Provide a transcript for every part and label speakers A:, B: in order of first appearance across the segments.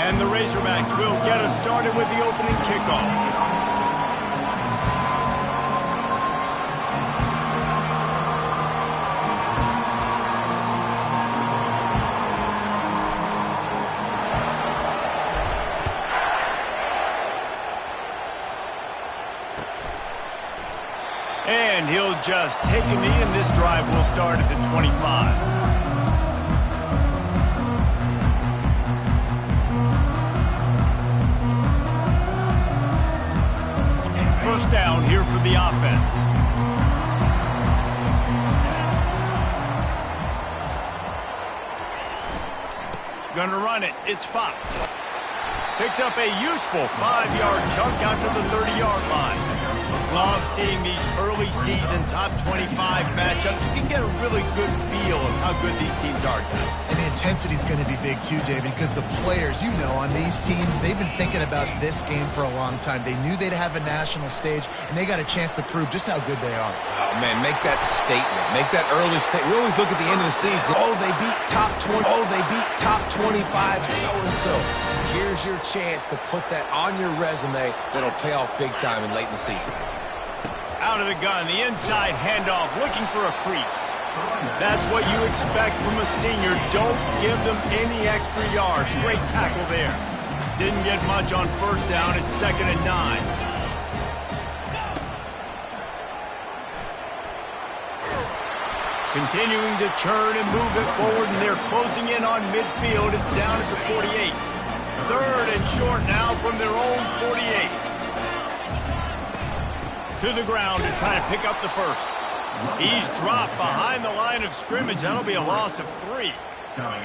A: And the Razorbacks will get us started with the opening kickoff. And he'll just take a knee, and this drive will start at the 25. First down here for the offense. Gonna run it. It's Fox. Picks up a useful 5-yard chunk out to the 30-yard line. Love seeing these early season top 25 matchups. You can get a really good feel of how good these teams are, guys.
B: And the intensity is going to be big too, David, because the players, you know, on these teams, they've been thinking about this game for a long time. They knew they'd have a national stage, and they got a chance to prove just how good they are.
C: Oh, man, make that statement. Make that early statement. We always look at the end of the season. Oh, they beat top 20. Oh, they beat top 25 so-and-so. Here's your chance to put that on your resume that'll pay off big time and late in the season.
A: Out of the gun, the inside handoff, looking for a crease. That's what you expect from a senior. Don't give them any extra yards. Great tackle there. Didn't get much on first down. It's 2nd and 9. Continuing to churn and move it forward, and they're closing in on midfield. It's down at the 48. 3rd and short now from their own 48. To the ground to try to pick up the first. He's dropped behind the line of scrimmage. That'll be a loss of 3.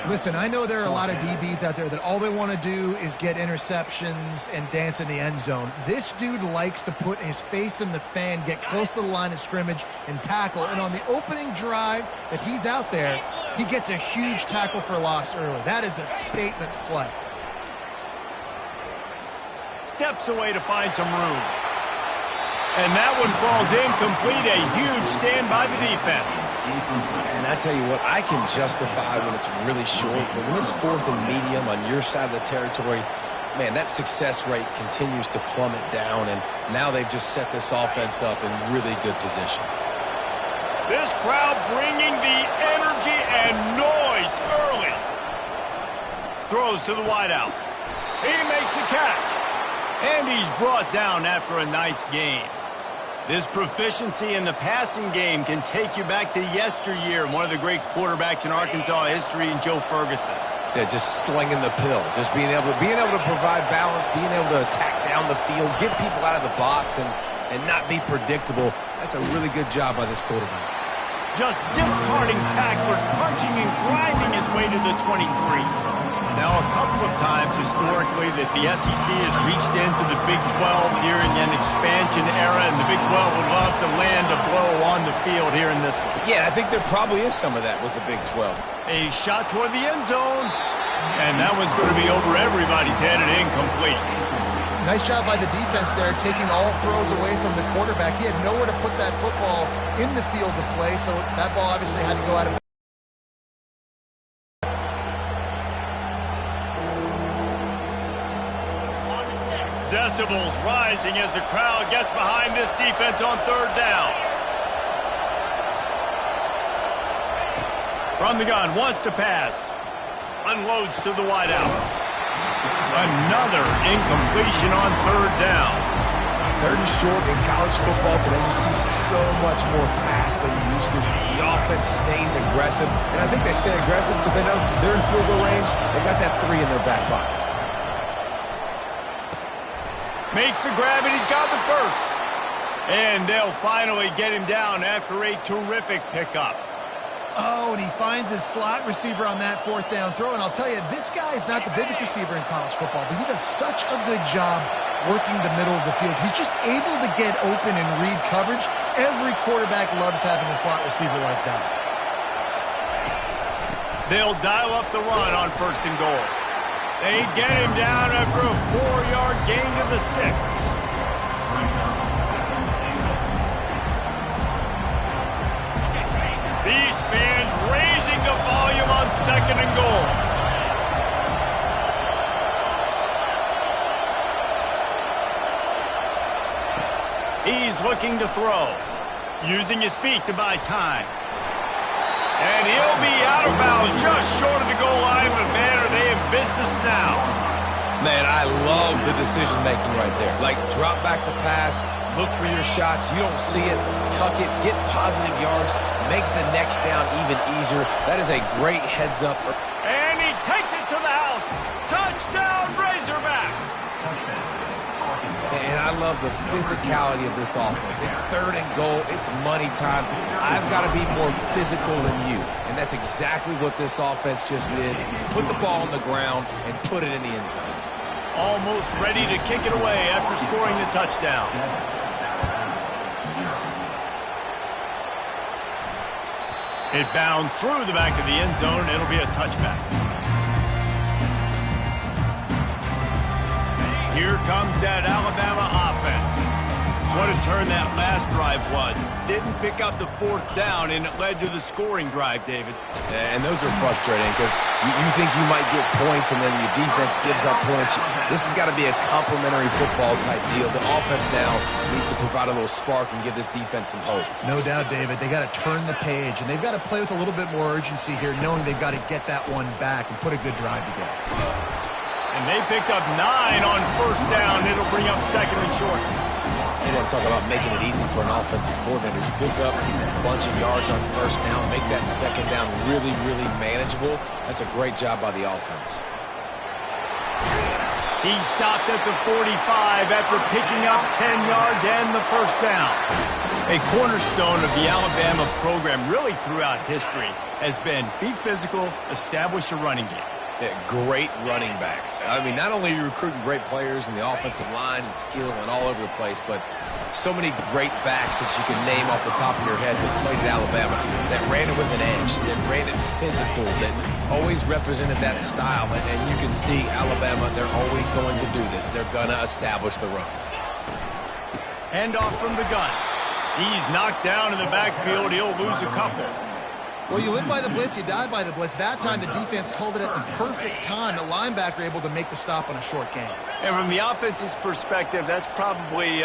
B: Listen, I know there are a lot of DBs out there that all they want to do is get interceptions and dance in the end zone. This dude likes to put his face in the fan, get close to the line of scrimmage, and tackle. And on the opening drive that he's out there, he gets a huge tackle for loss early. That is a statement play.
A: Steps away to find some room. And that one falls incomplete. A huge stand by the defense.
C: And I tell you what, I can justify when it's really short, but when it's 4th and medium on your side of the territory, man, that success rate continues to plummet down, and now they've just set this offense up in really good position.
A: This crowd bringing the energy and noise early. Throws to the wideout. He makes the catch. And he's brought down after a nice gain. This proficiency in the passing game can take you back to yesteryear, one of the great quarterbacks in Arkansas history, in Joe Ferguson.
C: Yeah, just slinging the pill, just being able to provide balance, being able to attack down the field, get people out of the box, and not be predictable. That's a really good job by this quarterback.
A: Just discarding tacklers, punching and grinding his way to the 23. Now, a couple of times historically that the SEC has reached into the Big 12 during an expansion era, and the Big 12 would love to land a blow on the field here in this one.
C: Yeah, I think there probably is some of that with the Big 12.
A: A shot toward the end zone, and that one's going to be over everybody's head and incomplete.
B: Nice job by the defense there, taking all throws away from the quarterback. He had nowhere to put that football in the field to play, so that ball obviously had to go out of.
A: Decibels rising as the crowd gets behind this defense on 3rd down. From the gun, wants to pass. Unloads to the wideout. Another incompletion on 3rd down.
C: 3rd and short in college football today, you see so much more pass than you used to. The offense stays aggressive, and I think they stay aggressive because they know they're in field goal range. They got that 3 in their back pocket.
A: Makes the grab, and he's got the first. And they'll finally get him down after a terrific pickup.
B: Oh, and he finds his slot receiver on that 4th down throw. And I'll tell you, this guy is not the biggest receiver in college football, but he does such a good job working the middle of the field. He's just able to get open and read coverage. Every quarterback loves having a slot receiver like that.
A: They'll dial up the run on 1st and goal. They get him down after a 4-yard gain to the 6. These fans raising the volume on 2nd and goal. is looking to throw. Using his feet to buy time. And he'll be out of bounds just short of the goal line, but man, are they in business now.
C: Man, I love the decision-making right there. Like, drop back to pass, look for your shots. You don't see it, tuck it, get positive yards, makes the next down even easier. That is a great heads-up.
A: And he takes it to the house. Touchdown, Razorbacks.
C: And I love the physicality of this offense. It's 3rd and goal. It's money time. I've got to be more physical than you. And that's exactly what this offense just did. Put the ball on the ground and put it in the end zone.
A: Almost ready to kick it away after scoring the touchdown. It bounds through the back of the end zone. It'll be a touchback. Here comes that Alabama offense. What a turn that last drive was. Didn't pick up the 4th down, and it led to the scoring drive, David.
C: And those are frustrating because you think you might get points, and then your defense gives up points. This has got to be a complementary football type deal. The offense now needs to provide a little spark and give this defense some hope.
B: No doubt, David. They got to turn the page, and they've got to play with a little bit more urgency here, knowing they've got to get that one back and put a good drive together.
A: And they picked up 9 on 1st down. It'll bring up 2nd and short.
C: You want to talk about making it easy for an offensive coordinator. You pick up a bunch of yards on 1st down, make that 2nd down really, really manageable. That's a great job by the offense.
A: He stopped at the 45 after picking up 10 yards and the 1st down. A cornerstone of the Alabama program really throughout history has been be physical, establish a running game.
C: Yeah, great running backs. I mean, not only are you recruiting great players in the offensive line and skill and all over the place, but so many great backs that you can name off the top of your head that played at Alabama, that ran it with an edge, that ran it physical, that always represented that style. And you can see Alabama, they're always going to do this. They're going to establish the run.
A: Handoff from the gun. He's knocked down in the backfield. He'll lose a couple.
B: Well, you live by the blitz, you die by the blitz. That time, the defense called it at the perfect time. The linebacker able to make the stop on a short gain.
A: And from the offense's perspective, that's probably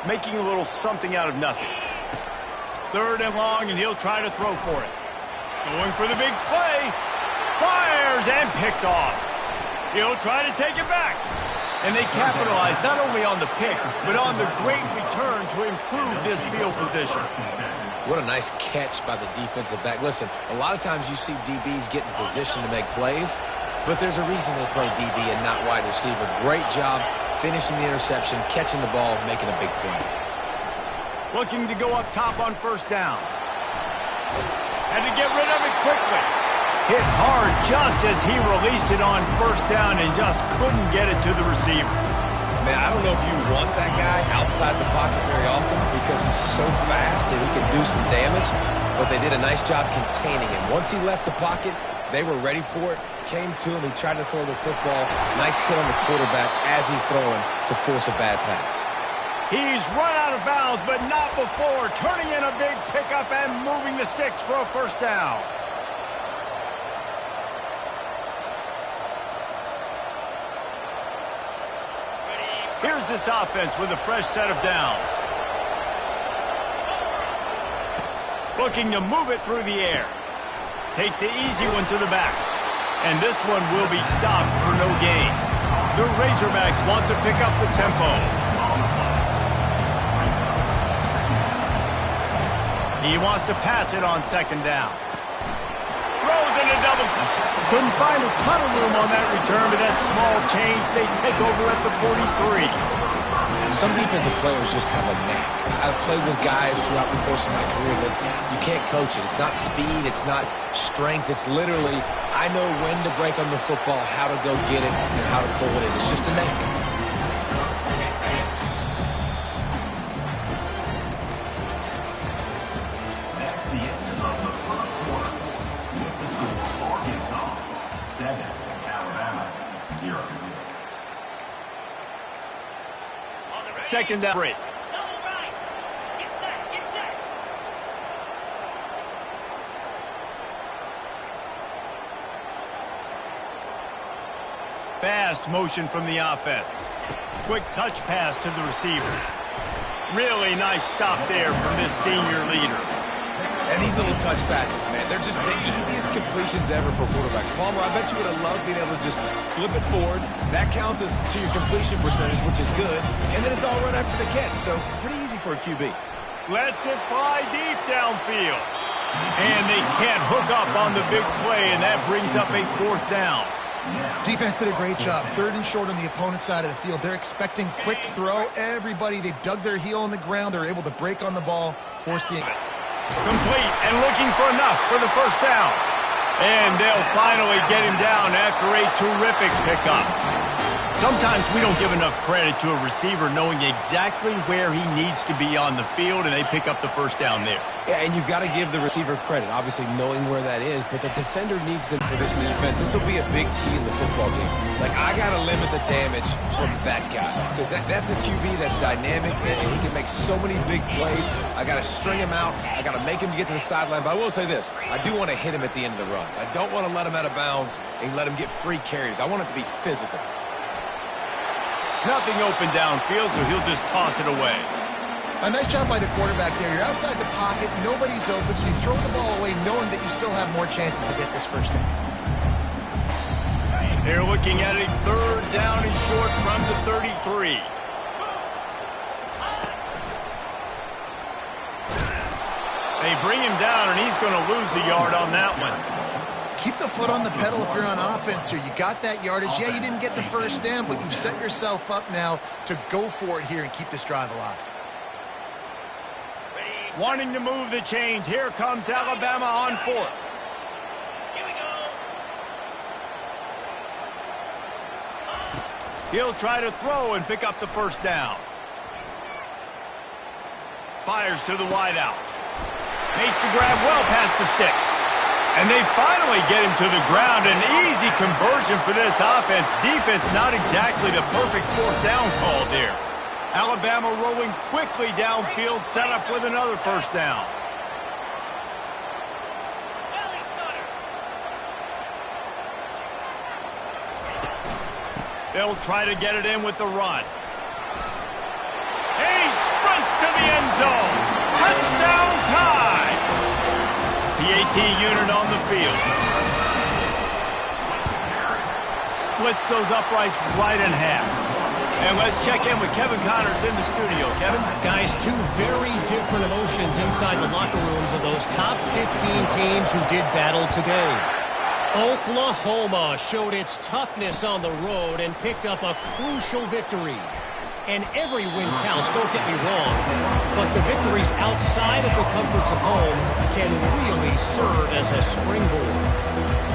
A: making a little something out of nothing. 3rd and long, and he'll try to throw for it. Going for the big play. Fires and picked off. He'll try to take it back. And they capitalize not only on the pick, but on the great return to improve this field position.
C: What a nice catch by the defensive back. Listen, a lot of times you see DBs get in position to make plays, but there's a reason they play DB and not wide receiver. Great job finishing the interception, catching the ball, making a big play.
A: Looking to go up top on 1st down. Had to get rid of it quickly. Hit hard just as he released it on 1st down and just couldn't get it to the receiver.
C: Man, I don't know if you want that guy outside the pocket very often because he's so fast and he can do some damage, but they did a nice job containing him. Once he left the pocket, they were ready for it, came to him, he tried to throw the football. Nice hit on the quarterback as he's throwing to force a bad pass.
A: He's run out of bounds, but not before turning in a big pickup and moving the sticks for a 1st down. Here's this offense with a fresh set of downs. Looking to move it through the air. Takes the easy one to the back. And this one will be stopped for no gain. The Razorbacks want to pick up the tempo. He wants to pass it on 2nd down. Throws in a double. Couldn't find a ton of room on that return, but that small change, they take over at the 43.
C: Some defensive players just have a knack. I've played with guys throughout the course of my career that you can't coach it. It's not speed, it's not strength. It's literally, I know when to break on the football, how to go get it, and how to pull it in. It's just a knack.
A: Second down. Break. Fast motion from the offense. Quick touch pass to the receiver. Really nice stop there from this senior leader.
C: And these little touch passes, man, they're just the easiest completions ever for quarterbacks. Palmer, I bet you would have loved being able to just flip it forward. That counts as to your completion percentage, which is good. And then it's all right after the catch, so pretty easy for a QB.
A: Lets it fly deep downfield. And they can't hook up on the big play, and that brings up a 4th down.
B: Defense did a great job. 3rd and short on the opponent's side of the field. They're expecting quick throw. Everybody, they dug their heel on the ground. They're able to break on the ball, force the...
A: Complete and looking for enough for the 1st down. And they'll finally get him down after a terrific pickup. Sometimes we don't give enough credit to a receiver knowing exactly where he needs to be on the field, and they pick up the 1st down there.
C: Yeah, and you've got to give the receiver credit, obviously knowing where that is, but the defender needs them for this defense. This will be a big key in the football game. Like, I got to limit the damage from that guy, because that's a QB that's dynamic, and he can make so many big plays. I got to string him out. I got to make him get to the sideline. But I will say this, I do want to hit him at the end of the runs. I don't want to let him out of bounds and let him get free carries. I want it to be physical.
A: Nothing open downfield, so he'll just toss it away.
B: A nice job by the quarterback there. You're outside the pocket, nobody's open, so you throw the ball away knowing that you still have more chances to get this 1st down.
A: They're looking at a 3rd down and short from the 33. They bring him down, and he's going to lose a yard on that one.
B: Keep the foot on the pedal if you're on offense here. You got that yardage. Yeah, you didn't get the 1st down, but you've set yourself up now to go for it here and keep this drive alive.
A: Wanting to move the chains. Here comes Alabama on 4th. He'll try to throw and pick up the 1st down. Fires to the wideout. Makes the grab well past the sticks. And they finally get him to the ground. An easy conversion for this offense. Defense not exactly the perfect 4th down call there. Alabama rolling quickly downfield, set up with another 1st down. They'll try to get it in with the run. And he sprints to the end zone. Touchdown tie. The 18 unit on the field. Splits those uprights right in half. And let's check in with Kevin Connors in the studio. Kevin?
D: Guys, 2 very different emotions inside the locker rooms of those top 15 teams who did battle today. Oklahoma showed its toughness on the road and picked up a crucial victory. And every win counts, don't get me wrong, but the victories outside of the comforts of home can really serve as a springboard.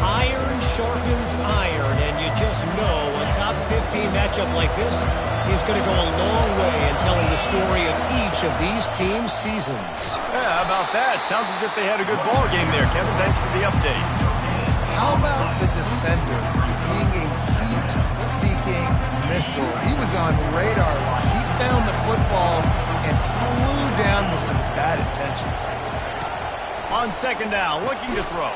D: Iron sharpens iron, and you just know a top 15 matchup like this is going to go a long way in telling the story of each of these teams' seasons.
A: Yeah, how about that? Sounds as if they had a good ball game there. Kevin, thanks for the update.
B: How about the defender being a heat-seeking missile? He was on radar line. He found the football and flew down with some bad intentions.
A: On 2nd down, looking to throw.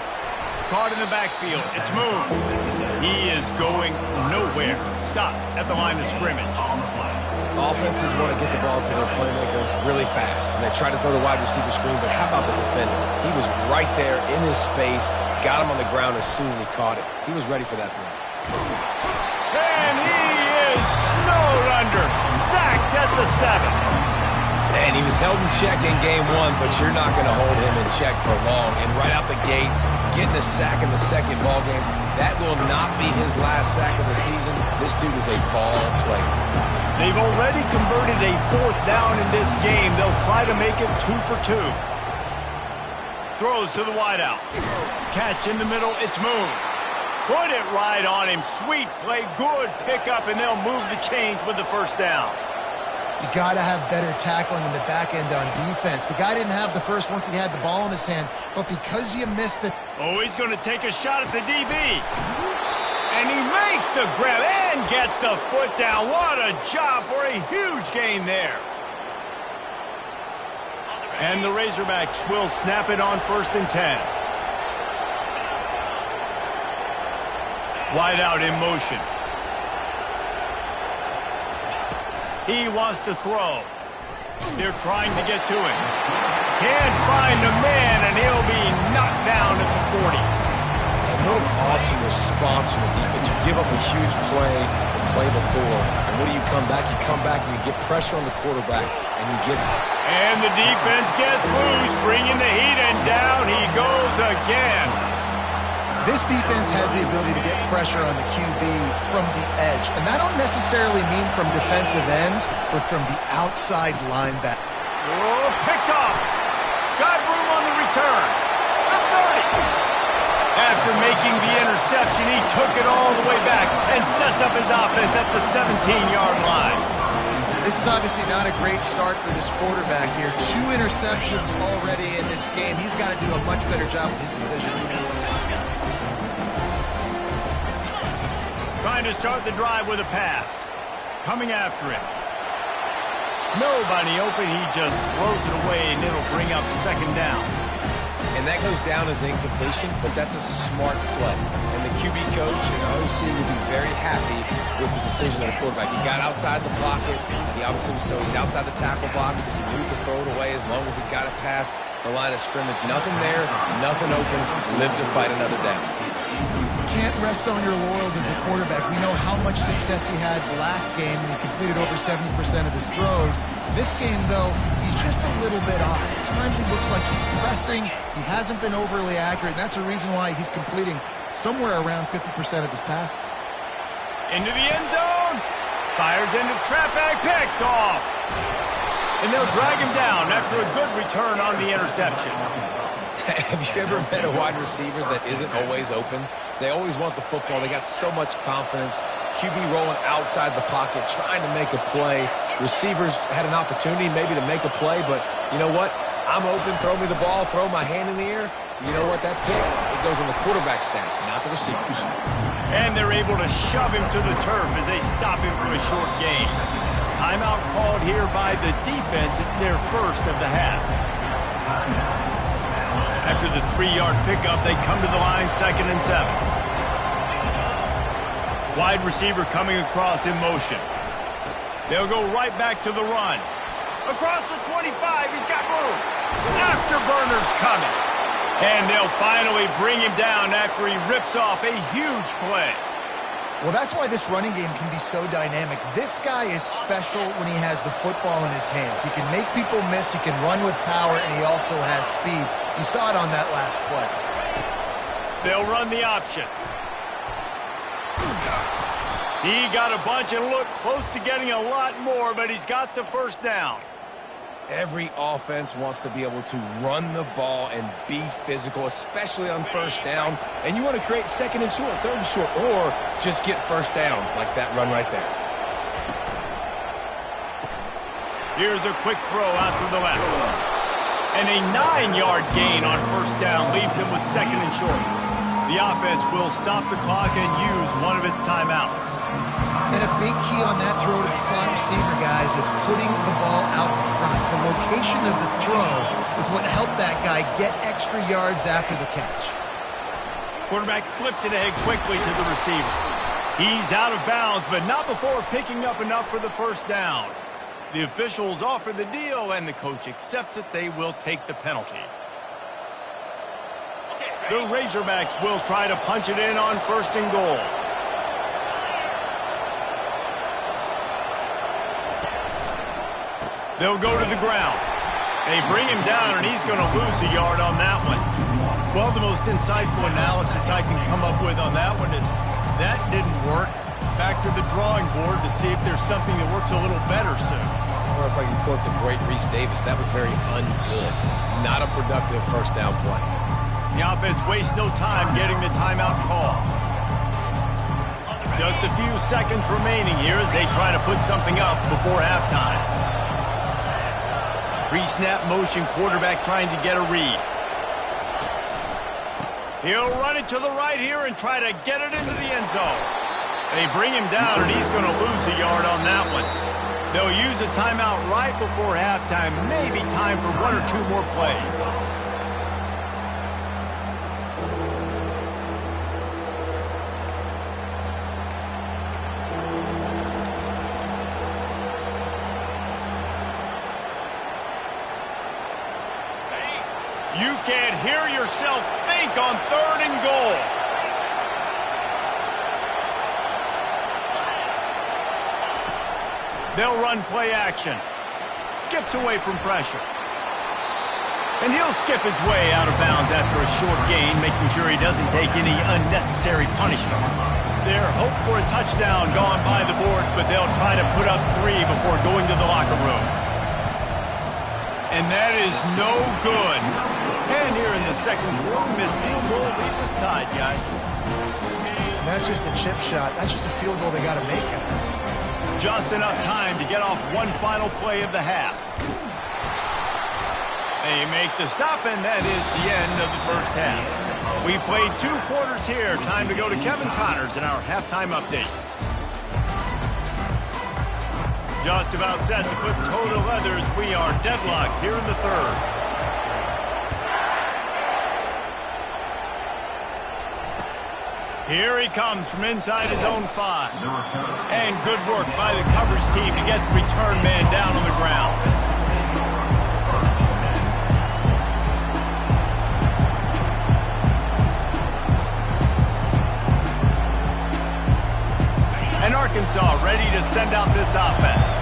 A: Caught in the backfield. It's Moon. He is going nowhere. Stop at the line of scrimmage.
C: Offenses want to get the ball to their playmakers really fast, and they try to throw the wide receiver screen, but how about the defender? He was right there in his space, got him on the ground as soon as he caught it. He was ready for that play.
A: And he is snowed under. Sacked at the 7.
C: And he was held in check in game 1, but you're not going to hold him in check for long. And right out the gates, getting a sack in the 2nd ball game, that will not be his last sack of the season. This dude is a ball player.
A: They've already converted a 4th down in this game. They'll try to make it 2 for 2. Throws to the wideout. Catch in the middle. It's Moon. Put it right on him. Sweet play. Good pickup, and they'll move the chains with the 1st down.
B: You got to have better tackling in the back end on defense. The guy didn't have the first once he had the ball in his hand, but because you missed the...
A: Oh, he's going to take a shot at the DB. And he makes the grab and gets the foot down. What a job for a huge gain there. And the Razorbacks will snap it on 1st and 10. Wide out in motion. He wants to throw. They're trying to get to him. Can't find a man, and he'll be knocked down at the 40.
C: And what an awesome response from the defense. You give up a huge play the play before, and what do you come back? You come back and you get pressure on the quarterback, and you get him.
A: And the defense gets loose, bringing the heat, and down he goes again.
B: This defense has the ability to get pressure on the QB from the edge. And that don't necessarily mean from defensive ends, but from the outside linebacker.
A: Oh, picked off. Got room on the return. The 30. After making the interception, he took it all the way back and sets up his offense at the 17-yard line.
B: This is obviously not a great start for this quarterback here. 2 interceptions already in this game. He's got to do a much better job with his decision.
A: Trying to start the drive with a pass. Coming after him. Nobody open. He just throws it away, and it'll bring up second down.
C: And that goes down as incompletion, but that's a smart play. And the QB coach and the OC will be very happy with the decision of the quarterback. He got outside the pocket. He obviously was so he's outside the tackle box. He knew he could throw it away as long as he got it past the line of scrimmage. Nothing there, nothing open. Live to fight another down.
B: Can't rest on your laurels as a quarterback. We know how much success he had last game when he completed over 70% of his throws. This game, though, he's just a little bit off. At times he looks like he's pressing. He hasn't been overly accurate, and that's a reason why he's completing somewhere around 50% of his passes.
A: Into the end zone. Fires into traffic. Picked off. And they'll drag him down after a good return on the interception.
C: Have you ever met a wide receiver that isn't always open? They always want the football. They got so much confidence. QB rolling outside the pocket, trying to make a play. Receivers had an opportunity maybe to make a play, but you know what? I'm open. Throw me the ball. Throw my hand in the air. You know what? That pick, it goes on the quarterback stats, not the receivers.
A: And they're able to shove him to the turf as they stop him from a short gain. Timeout called here by the defense. It's their first of the half. After the 3-yard pickup, they come to the line, 2nd and 7. Wide receiver coming across in motion. They'll go right back to the run. Across the 25, he's got room. Afterburner's coming. And they'll finally bring him down after he rips off a huge play.
B: Well, that's why this running game can be so dynamic. This guy is special when he has the football in his hands. He can make people miss, he can run with power, and he also has speed. You saw it on that last play.
A: They'll run the option. He got a bunch and looked close to getting a lot more, but he's got the first down.
C: Every offense wants to be able to run the ball and be physical, especially on first down. And you want to create 2nd and short, 3rd and short, or just get first downs like that run right there.
A: Here's a quick throw out to the left. And a 9-yard gain on first down leaves him with 2nd and short. The offense will stop the clock and use one of its timeouts.
B: And a big key on that throw to the slot receiver, guys, is putting the ball out in front. The location of the throw is what helped that guy get extra yards after the catch.
A: Quarterback flips it ahead quickly to the receiver. He's out of bounds, but not before picking up enough for the first down. The officials offer the deal, and the coach accepts it. They will take the penalty. The Razorbacks will try to punch it in on 1st and goal. They'll go to the ground. They bring him down, and he's going to lose a yard on that one. Well, the most insightful analysis I can come up with on that one is that didn't work. Back to the drawing board to see if there's something that works a little better soon.
C: Or if I can quote the great Reese Davis, that was very ungood. Not a productive first down play.
A: The offense wastes no time getting the timeout call. Just a few seconds remaining here as they try to put something up before halftime. Pre-snap motion, quarterback trying to get a read. He'll run it to the right here and try to get it into the end zone. They bring him down, and he's going to lose a yard on that one. They'll use a timeout right before halftime. Maybe time for 1 or 2 more plays. You can't hear yourself think on 3rd and goal. They'll run play action. Skips away from pressure. And he'll skip his way out of bounds after a short gain, making sure he doesn't take any unnecessary punishment. Their hope for a touchdown gone by the boards, but they'll try to put up 3 before going to the locker room. And that is no good. And here in the second quarter, missed field goal leaves us tied, guys.
B: And that's just a chip shot. That's just a field goal they got to make, guys.
A: Just enough time to get off one final play of the half. They make the stop, and that is the end of the first half. We played 2 quarters here. Time to go to Kevin Connors in our halftime update. Just about set to put total leathers. We are deadlocked here in the third. Here he comes from inside his own 5. And good work by the coverage team to get the return man down on the ground. And Arkansas ready to send out this offense.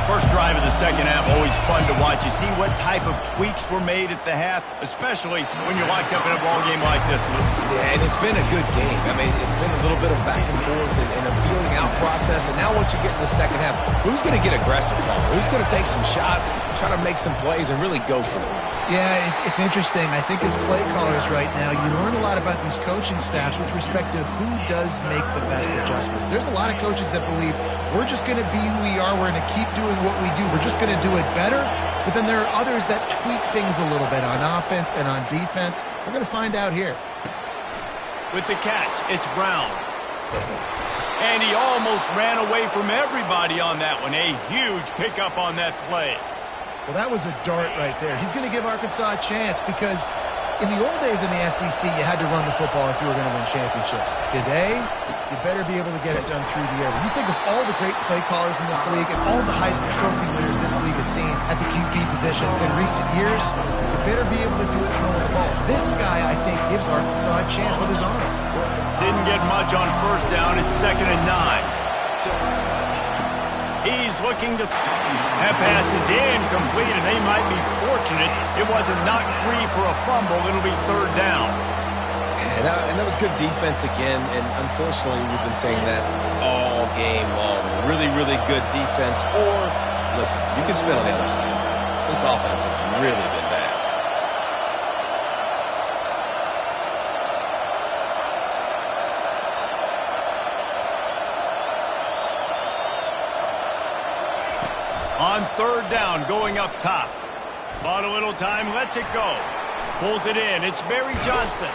A: First drive of the second half, always fun to watch. You see what type of tweaks were made at the half, especially when you're locked up in a ball game like this one.
C: Yeah, and it's been a good game. I mean, it's been a little bit of back and forth and a feeling out process. And now once you get in the second half, who's going to get aggressive, Paul? Who's going to take some shots, try to make some plays, and really go for them?
B: Yeah, it's interesting. I think as play callers right now, you learn a lot about these coaching staffs with respect to who does make the best adjustments. There's a lot of coaches that believe we're just going to be who we are. We're going to keep doing what we do. We're just going to do it better. But then there are others that tweak things a little bit on offense and on defense. We're going to find out here.
A: With the catch, it's Brown. And he almost ran away from everybody on that one. A huge pickup on that play.
B: Well, that was a dart right there. He's going to give Arkansas a chance because in the old days in the SEC, you had to run the football if you were going to win championships. Today, you better be able to get it done through the air. When you think of all the great play callers in this league and all the Heisman Trophy winners this league has seen at the QB position in recent years, you better be able to do it throwing the ball. This guy, I think, gives Arkansas a chance with his arm.
A: Didn't get much on first down. It's 2nd and 9. He's looking to... That pass is incomplete, and they might be fortunate it wasn't knocked free for a fumble. It'll be 3rd down.
C: And that was good defense again, and unfortunately we've been saying that all game long. Really, really good defense. Or, listen, you can spin on the other side. This offense has really been bad.
A: On 3rd down, going up top. Bought a little time, lets it go. Pulls it in, it's Barry Johnson.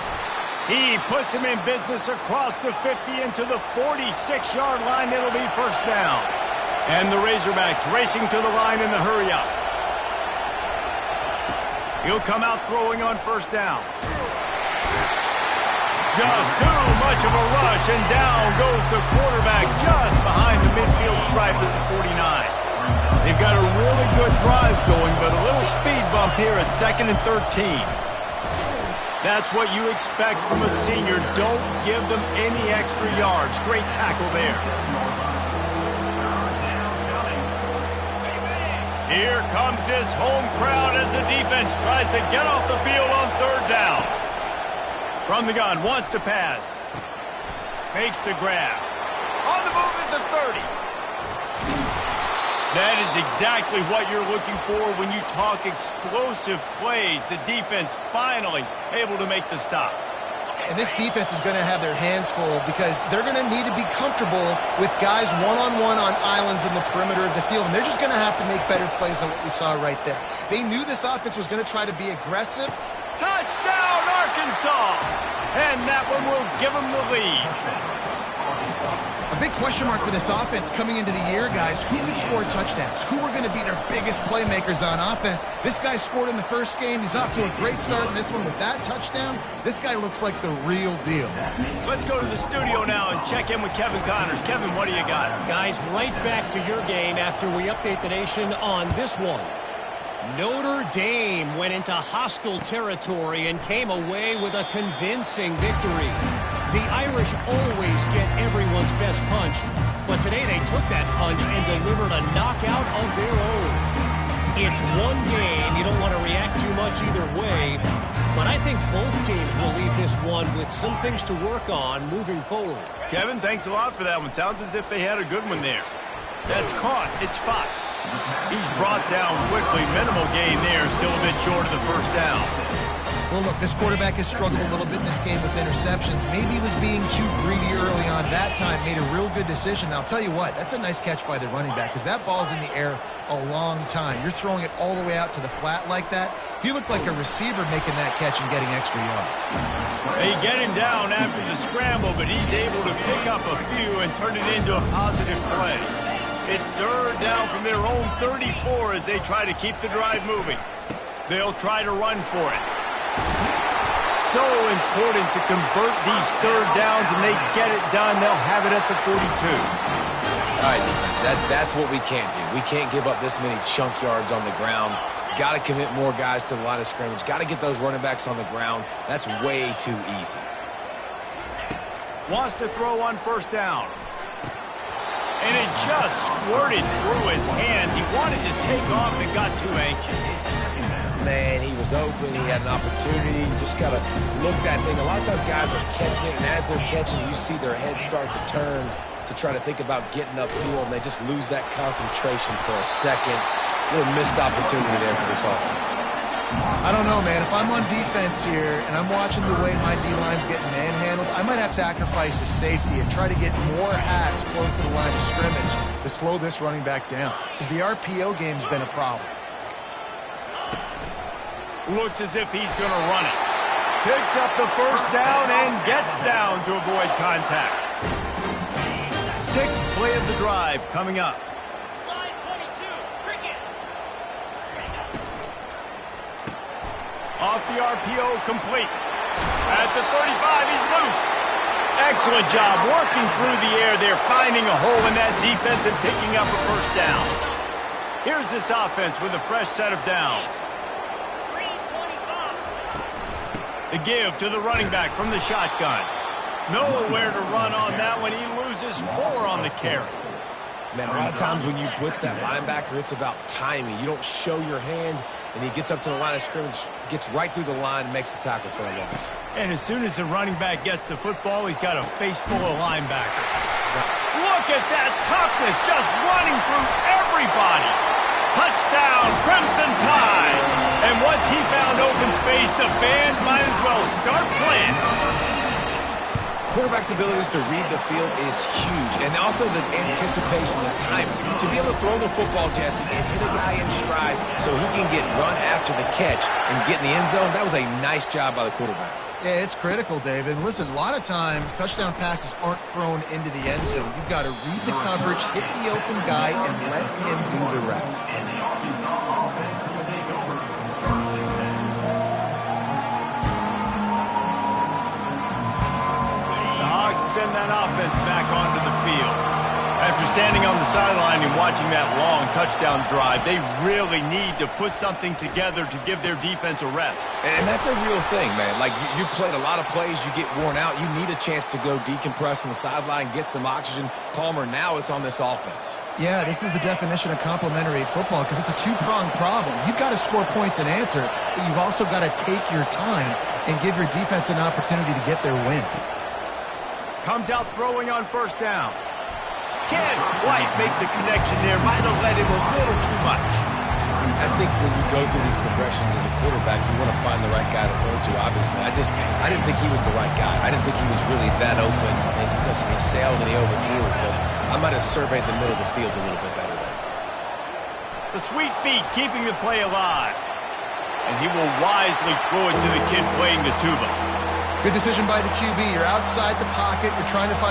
A: He puts him in business across the 50 into the 46-yard line. It'll be 1st down. And the Razorbacks racing to the line in the hurry-up. He'll come out throwing on 1st down. Just too much of a rush, and down goes the quarterback just behind the midfield stripe at the 49. They've got a really good drive going, but a little speed bump here at 2nd and 13. That's what you expect from a senior. Don't give them any extra yards. Great tackle there. Here comes this home crowd as the defense tries to get off the field on 3rd down. From the gun, wants to pass. Makes the grab. On the move is the 30. That is exactly what you're looking for when you talk explosive plays. The defense finally able to make the stop.
B: And this defense is going to have their hands full because they're going to need to be comfortable with guys one-on-one on islands in the perimeter of the field. And they're just going to have to make better plays than what we saw right there. They knew this offense was going to try to be aggressive.
A: Touchdown, Arkansas! And that one will give them the lead.
B: A big question mark for this offense coming into the year, guys. Who could score touchdowns? Who are going to be their biggest playmakers on offense? This guy scored in the first game. He's off to a great start in this one with that touchdown. This guy looks like the real deal.
A: Let's go to the studio now and check in with Kevin Connors. Kevin, what do you got?
D: Guys, right back to your game after we update the nation on this one. Notre Dame went into hostile territory and came away with a convincing victory. The Irish always get everyone's best punch, but today they took that punch and delivered a knockout of their own. It's one game. You don't want to react too much either way, but I think both teams will leave this one with some things to work on moving forward.
A: Kevin, thanks a lot for that one. Sounds as if they had a good one there. That's caught. It's Fox. He's brought down quickly. Minimal gain there. Still a bit short of the first down.
B: Well, look, this quarterback has struggled a little bit in this game with interceptions. Maybe he was being too greedy early on that time, made a real good decision. And I'll tell you what, that's a nice catch by the running back because that ball's in the air a long time. You're throwing it all the way out to the flat like that. He looked like a receiver making that catch and getting extra yards.
A: They get him down after the scramble, but he's able to pick up a few and turn it into a positive play. It's third down from their own 34 as they try to keep the drive moving. They'll try to run for it. So important to convert these third downs, and they get it done. They'll have it at the 42.
C: All right, defense, that's what we can't do. We can't give up this many chunk yards on the ground. Got to commit more guys to the line of scrimmage. Got to get those running backs on the ground. That's way too easy.
A: Wants to throw on first down. And it just squirted through his hands. He wanted to take off and got too anxious.
C: Man, he was open. He had an opportunity. You just got to look that thing. A lot of times guys are catching it, and as they're catching it, you see their head start to turn to try to think about getting upfield, and they just lose that concentration for a second. A little missed opportunity there for this offense.
B: I don't know, man. If I'm on defense here and I'm watching the way my D-line's getting manhandled, I might have to sacrifice a safety and try to get more hats close to the line of scrimmage to slow this running back down because the RPO game's been a problem.
A: Looks as if he's going to run it. Picks up the first down and gets down to avoid contact. Sixth play of the drive coming up.
E: Slide 22, cricket.
A: Off the RPO, complete. At the 35, he's loose. Excellent job working through the air there, finding a hole in that defense and picking up a first down. Here's this offense with a fresh set of downs. The give to the running back from the shotgun. Nowhere to run on that one. He loses 4 on the carry.
C: Man, a lot of times when you blitz that linebacker, it's about timing. You don't show your hand, and he gets up to the line of scrimmage, gets right through the line, and makes the tackle for a loss.
A: And as soon as the running back gets the football, he's got a face full of linebackers. Look at that toughness, just running through everybody. Touchdown, Crimson Tide. And once he found open space, the band might as well start playing.
C: Quarterback's abilities to read the field is huge, and also the anticipation, the timing. To be able to throw the football, Jesse, and hit a guy in stride so he can get run after the catch and get in the end zone, that was a nice job by the quarterback.
B: Yeah, it's critical, David. And listen, a lot of times touchdown passes aren't thrown into the end zone. You've got to read the coverage, hit the open guy, and let him do the rest.
A: The Hogs send that offense back onto the field. After standing on the sideline and watching that long touchdown drive, they really need to put something together to give their defense a rest.
C: And that's a real thing, man. Like, you played a lot of plays, you get worn out. You need a chance to go decompress on the sideline, get some oxygen. Palmer, now it's on this offense.
B: Yeah, this is the definition of complementary football because it's a two-pronged problem. You've got to score points and answer, but you've also got to take your time and give your defense an opportunity to get their win.
A: Comes out throwing on first down. Can't quite make the connection there. Might have let him a little too much.
C: I think when you go through these progressions as a quarterback, you want to find the right guy to throw to, obviously. I didn't think he was the right guy. I didn't think he was really that open. And listen, he sailed and he overthrew it, but I might have surveyed the middle of the field a little bit better there.
A: The sweet feet keeping the play alive. And he will wisely throw it to the kid playing the tuba.
B: Good decision by the QB. You're outside the pocket. You're trying to find